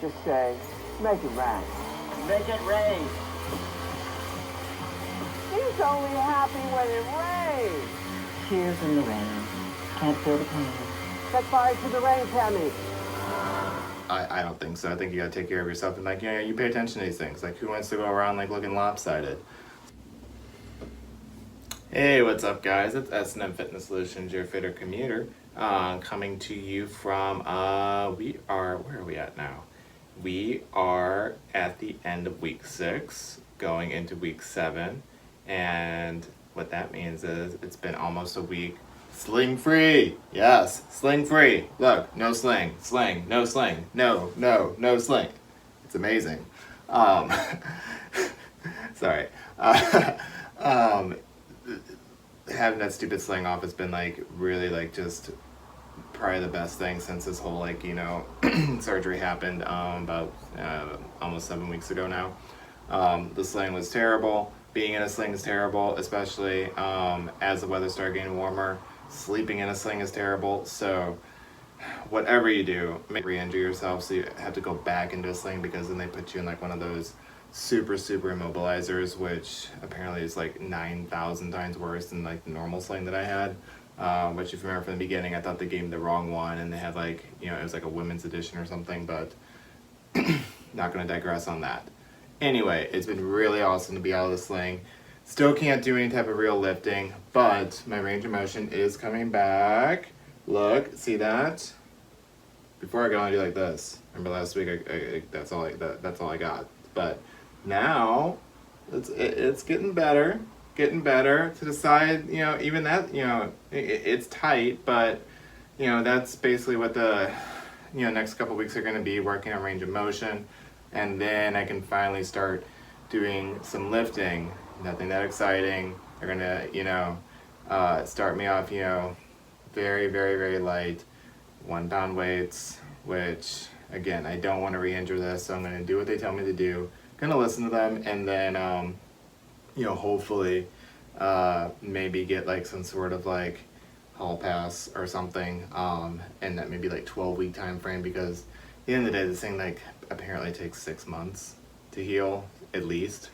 Just say, make it rain. Make it rain. He's only happy when it rains. Tears in the rain. Can't feel the pain. Set fire to the rain, Tammy. I don't think so. I think you gotta take care of yourself and, like, you know, you pay attention to these things. Like, who wants to go around, like, looking lopsided? Hey, what's up, guys? It's S&M Fitness Solutions, your fitter commuter, coming to you from, where are we at now? We are at the end of week 6, going into week 7, and what that means is it's been almost a week sling free. Yes, sling free. Look, no sling, sling, no sling, no sling. It's amazing. Sorry. Having that stupid sling off has been, like, really, like, just probably the best thing since this whole, like, you know, surgery happened about almost 7 weeks ago now. The sling was terrible. Being in a sling is terrible, especially as the weather started getting warmer. Sleeping in a sling is terrible. So whatever you do, re-injure yourself, so you have to go back into a sling, because then they put you in, like, one of those super immobilizers, which apparently is like 9,000 times worse than, like, the normal sling that I had, which, if you remember from the beginning, I thought they gave me the wrong one, and they had, like, you know, it was like a women's edition or something, but not going to digress on that. Anyway, it's been really awesome to be out of the sling. Still can't do any type of real lifting, but my range of motion is coming back. Look, see that? Before I go and do like this, remember last week that's all I got. But now it's getting better to the side. You know, even that, you know, it's tight, but, you know, that's basically what the, you know, next couple weeks are going to be, working on range of motion, and then I can finally start doing some lifting. Nothing that exciting. They're gonna, you know, start me off, you know, very light 1 pound weights, which, again, I don't want to re-injure this, so I'm going to do what they tell me to do. Gonna listen to them, and then you know, hopefully maybe get, like, some sort of, like, hall pass or something, and that maybe, like, 12-week time frame, because at the end of the day, this thing, like, apparently takes 6 months to heal at least,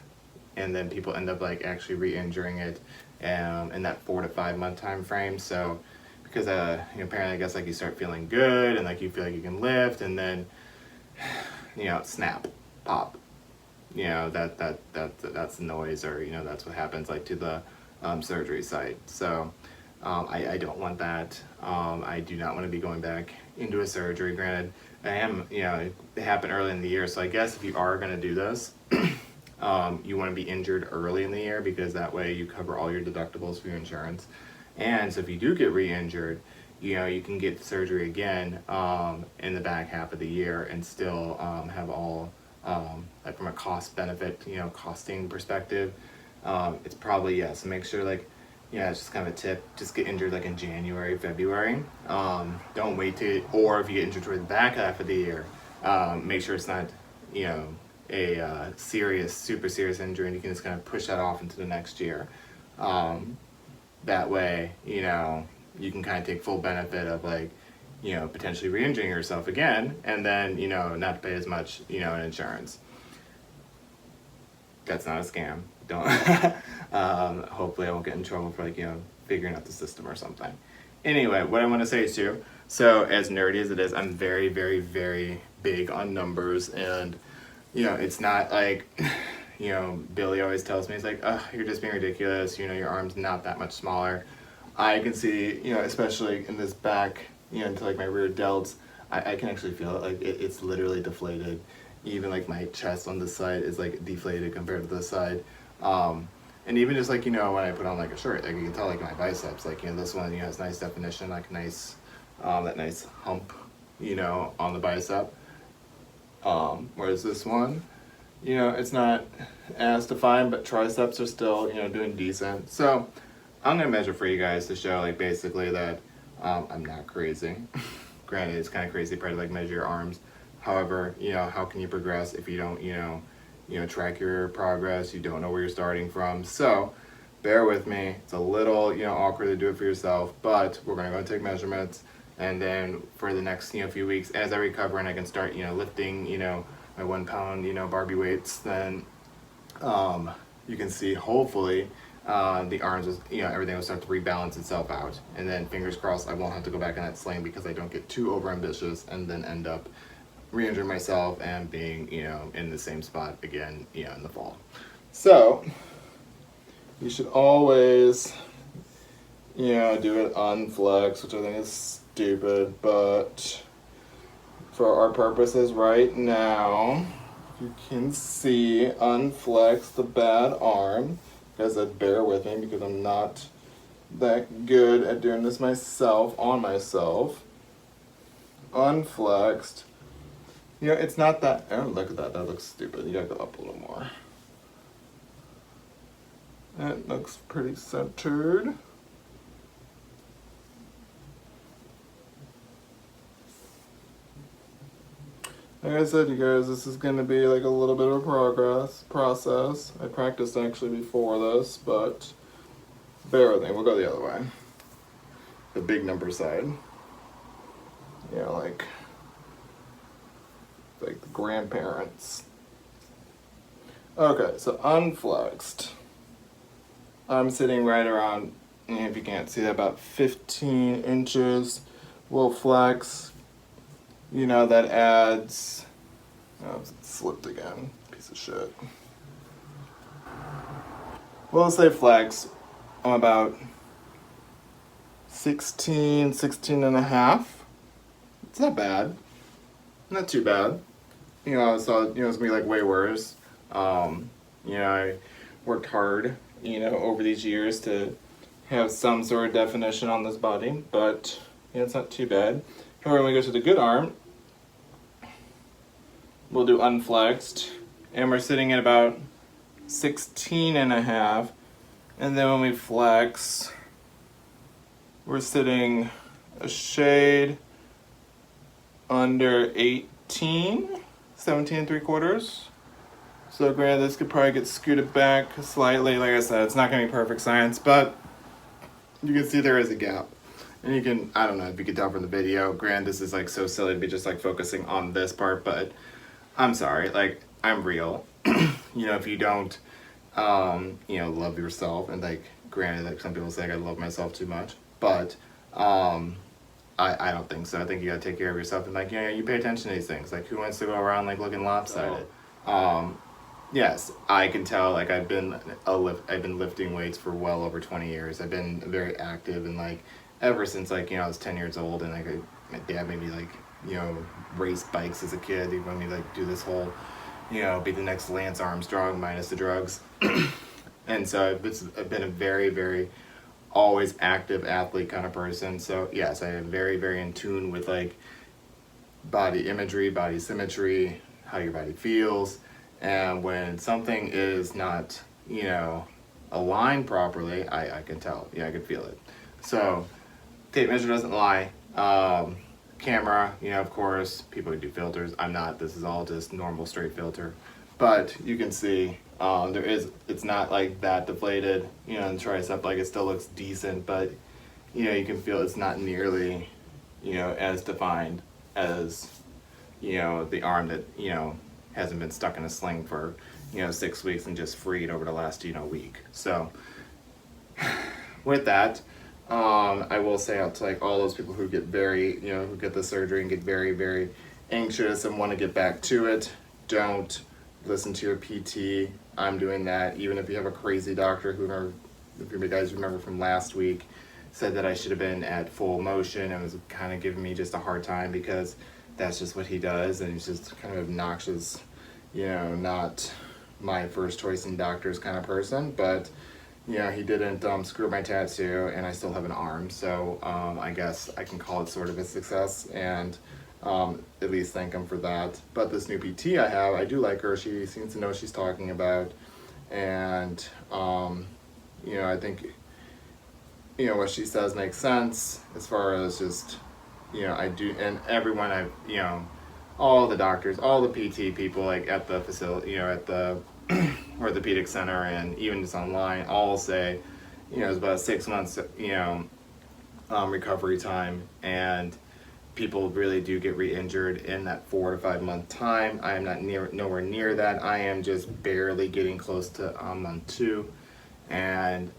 and then people end up, like, actually re-injuring it in that 4 to 5 month time frame. So because you know, apparently, I guess, like, you start feeling good and, like, you feel like you can lift, and then, you know, snap, pop, you know, that's the noise, or, you know, that's what happens, like, to the surgery site. So I don't want that. I do not want to be going back into a surgery. Granted, I am, you know, it happened early in the year, so I guess if you are going to do this, you want to be injured early in the year, because that way you cover all your deductibles for your insurance. And so if you do get re-injured, you know, you can get surgery again in the back half of the year, and still have all, like, from a cost benefit, you know, costing perspective, it's probably, yeah, so make sure, like, yeah, it's just kind of a tip, just get injured, like, in January, February. Don't wait or if you get injured toward the back half of the year, make sure it's not, you know, a super serious injury, and you can just kind of push that off into the next year. That way, you know, you can kind of take full benefit of, like, you know, potentially re-injuring yourself again, and then, you know, not pay as much, you know, in insurance. That's not a scam. Don't. Hopefully I won't get in trouble for, like, you know, figuring out the system or something. Anyway, what I want to say is, too, so as nerdy as it is, I'm very big on numbers, and, you know, it's not like, you know, Billy always tells me, he's like, oh, you're just being ridiculous, you know, your arm's not that much smaller. I can see, you know, especially in this back, you know, into, like, my rear delts, I can actually feel it, like, it's literally deflated. Even, like, my chest on this side is, like, deflated compared to this side. And even just, like, you know, when I put on, like, a shirt, like, you can tell, like, my biceps, like, you know, this one, you know, has nice definition, like, nice, that nice hump, you know, on the bicep. Whereas this one, you know, it's not as defined, but triceps are still, you know, doing decent. So I'm gonna measure for you guys to show, like, basically that I'm not crazy. Granted, it's kind of crazy to like measure your arms. However, you know, how can you progress if you don't, you know, track your progress? You don't know where you're starting from. So bear with me. It's a little, you know, awkward to do it for yourself, but we're gonna go take measurements, And then for the next, few weeks, as I recover and I can start, lifting, my 1 pound, Barbie weights, then you can see hopefully the arms, everything will start to rebalance itself out. And then fingers crossed, I won't have to go back on that sling because I don't get too over ambitious and then end up re-injuring myself and being, in the same spot again, in the fall. So you should always, do it unflex, which I think is stupid, but for our purposes right now, you can see unflex the bad arm. You guys, bear with me because I'm not that good at doing this myself, on myself. Unflexed. It's not that, oh, look at that, that looks stupid. You gotta go up a little more. That looks pretty centered. Like I said, you guys, this is going to be like a little bit of a process. I practiced actually before this, but bear with me. We'll go the other way. The big number side. Like the grandparents. Okay, so unflexed. I'm sitting right around, if you can't see that, about 15 inches. We'll flex. That adds, oh, it slipped again, piece of shit. We'll say flex, I'm about 16 and a half. It's not bad, not too bad. I thought, it's gonna be like way worse. I worked hard, over these years to have some sort of definition on this body, but, it's not too bad. However, when we go to the good arm, we'll do unflexed, and we're sitting at about 16 and a half. And then when we flex, we're sitting a shade under 18, 17 3/4. So granted, this could probably get scooted back slightly. Like I said, it's not gonna be perfect science, but you can see there is a gap. And you can, I don't know if you can tell from the video, granted this is like so silly to be just like focusing on this part, but I'm sorry, like I'm real. If you don't, love yourself, and like granted like some people say like, I love myself too much, but I don't think so. I think you gotta take care of yourself and like, you pay attention to these things. Like who wants to go around like looking lopsided? Yes, I can tell. Like I've been lifting weights for well over 20 years. I've been very active and like ever since like I was 10 years old, and like my dad made me like race bikes as a kid. He wanted me to like do this whole be the next Lance Armstrong minus the drugs. And so I've been a very, very always active athlete kind of person. So yes, I am very, very in tune with like body imagery, body symmetry, how your body feels. And when something is not, aligned properly, I can tell. I can feel it. So tape measure doesn't lie. Camera, of course, people do filters. I'm not. This is all just normal straight filter. But you can see it's not like that deflated, and the tricep, like it still looks decent, but you can feel it's not nearly, as defined as, the arm that, hasn't been stuck in a sling for, 6 weeks and just freed over the last, week. So with that, I will say out to like all those people who get very, who get the surgery and get very, very anxious and want to get back to it, don't listen to your PT. I'm doing that. Even if you have a crazy doctor who, if you guys remember from last week, said that I should have been at full motion and was kind of giving me just a hard time because that's just what he does, and he's just kind of obnoxious, not my first choice in doctors kind of person, but he didn't screw up my tattoo, and I still have an arm, so I guess I can call it sort of a success, and at least thank him for that. But this new PT I have, I do like her. She seems to know what she's talking about, and I think what she says makes sense as far as just I do, and everyone all the doctors, all the PT people like at the facility, at the orthopedic center, and even just online, all say, it's about 6 months, recovery time, and people really do get re-injured in that 4 to 5 month time. I am not nowhere near that. I am just barely getting close to month 2, and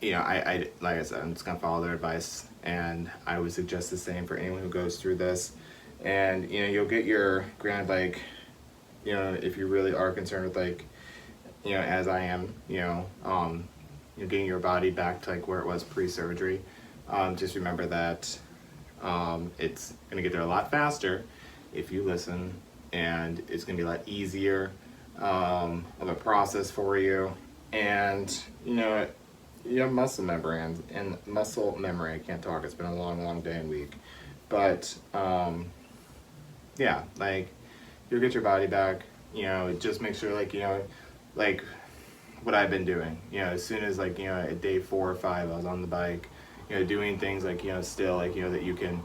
you know, I like I said, I'm just gonna follow their advice, and I would suggest the same for anyone who goes through this. And you know, you'll get your like, you know, if you really are concerned with like, you know, as I am, you know, you're getting your body back to like where it was pre-surgery. Just remember that it's gonna get there a lot faster if you listen, and it's gonna be a lot easier of a process for you. And you know, you have muscle memory and muscle memory. I can't talk. It's been a long day and week, but yeah, like you'll get your body back. You know, just make sure, like, you know, like what I've been doing. You know, as soon as like, you know, at day 4 or 5, I was on the bike. You know, doing things like, you know, still like, you know, that you can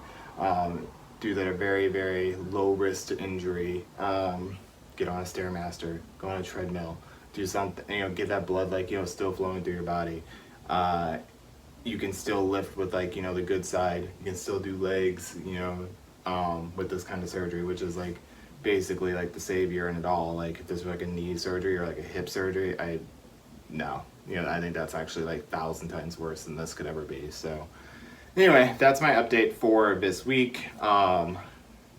do that are very low risk to injury. Get on a Stairmaster, go on a treadmill, do something, you know, get that blood like, you know, still flowing through your body. You can still lift with like, you know, the good side. You can still do legs, you know, with this kind of surgery, which is like basically like the savior in it all. Like if this was like a knee surgery or like a hip surgery, no, you know, I think that's actually like 1,000 times worse than this could ever be. So anyway, that's my update for this week.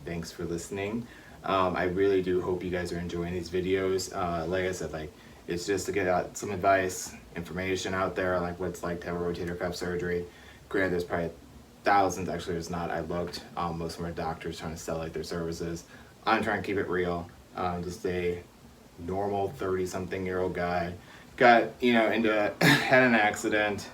Thanks for listening. I really do hope you guys are enjoying these videos. Like I said, like it's just to get out some advice, information out there, like what it's like to have a rotator cuff surgery. Granted, there's probably thousands. Actually, there's not. I looked. Most of them are doctors trying to sell like their services. I'm trying to keep it real. Just a normal 30-something-year-old guy. Got, you know, had an accident,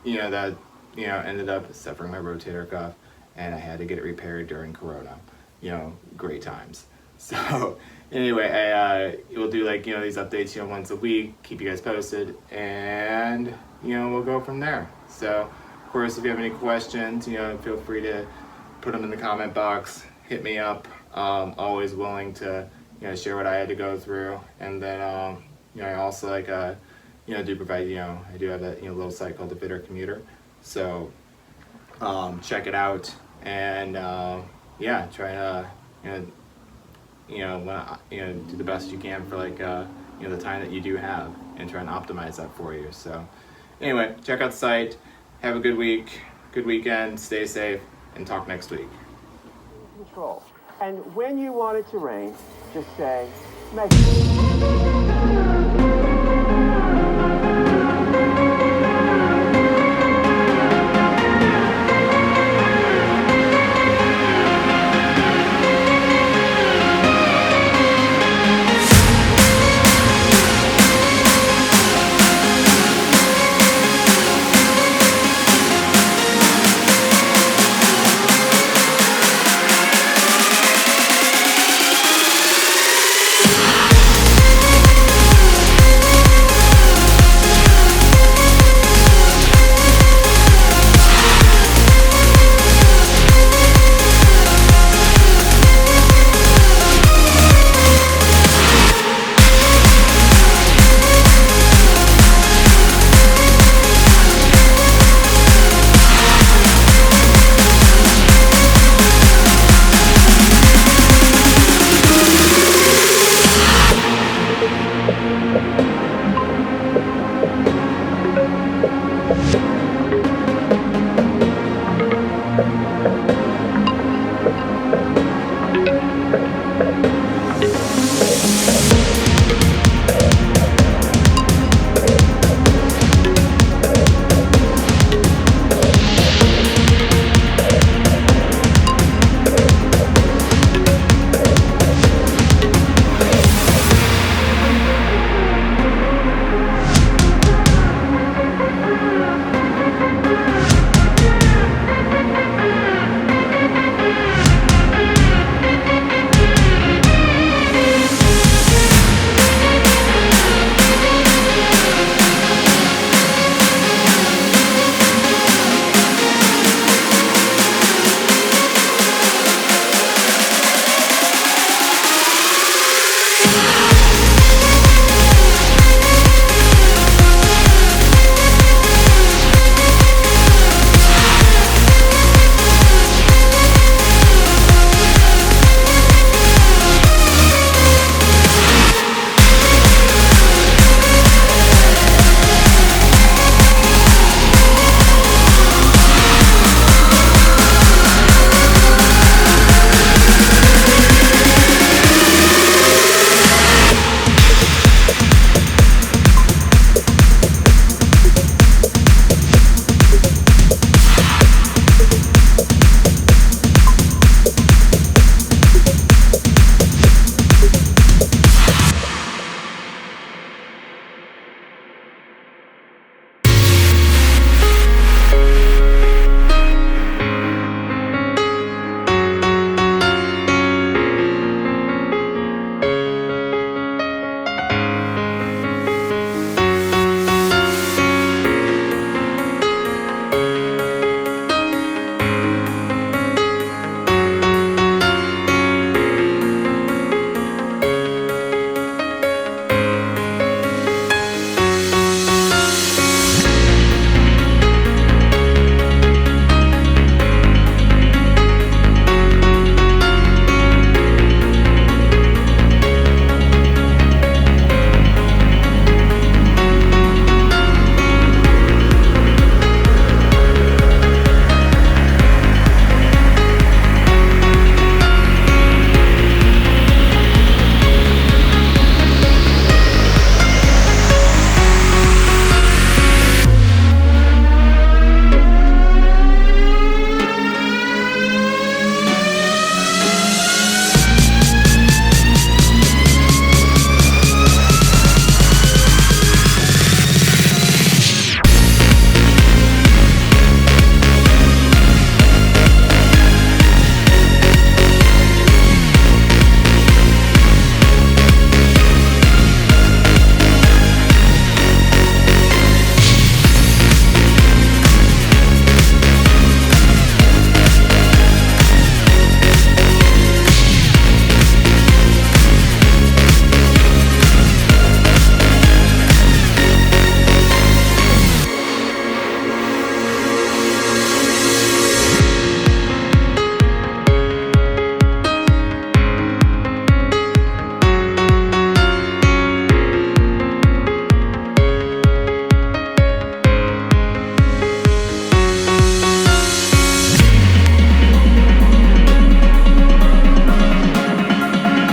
you know, that, you know, ended up severing my rotator cuff, and I had to get it repaired during Corona. You know, great times. So anyway, I will do like, you know, these updates, you know, once a week, keep you guys posted, and you know, we'll go from there. So of course, if you have any questions, you know, feel free to put them in the comment box, hit me up. Always willing to, you know, share what I had to go through. And then you know, I also like you know, do provide, you know, I do have that, you know, little site called the Fitter Commuter, so check it out. And yeah, try to you know, do the best you can for like, you know, the time that you do have, and try and optimize that for you. So anyway, check out the site. Have a good week, good weekend, stay safe, and talk next week. Control. And when you want it to rain, just say, make Thank you.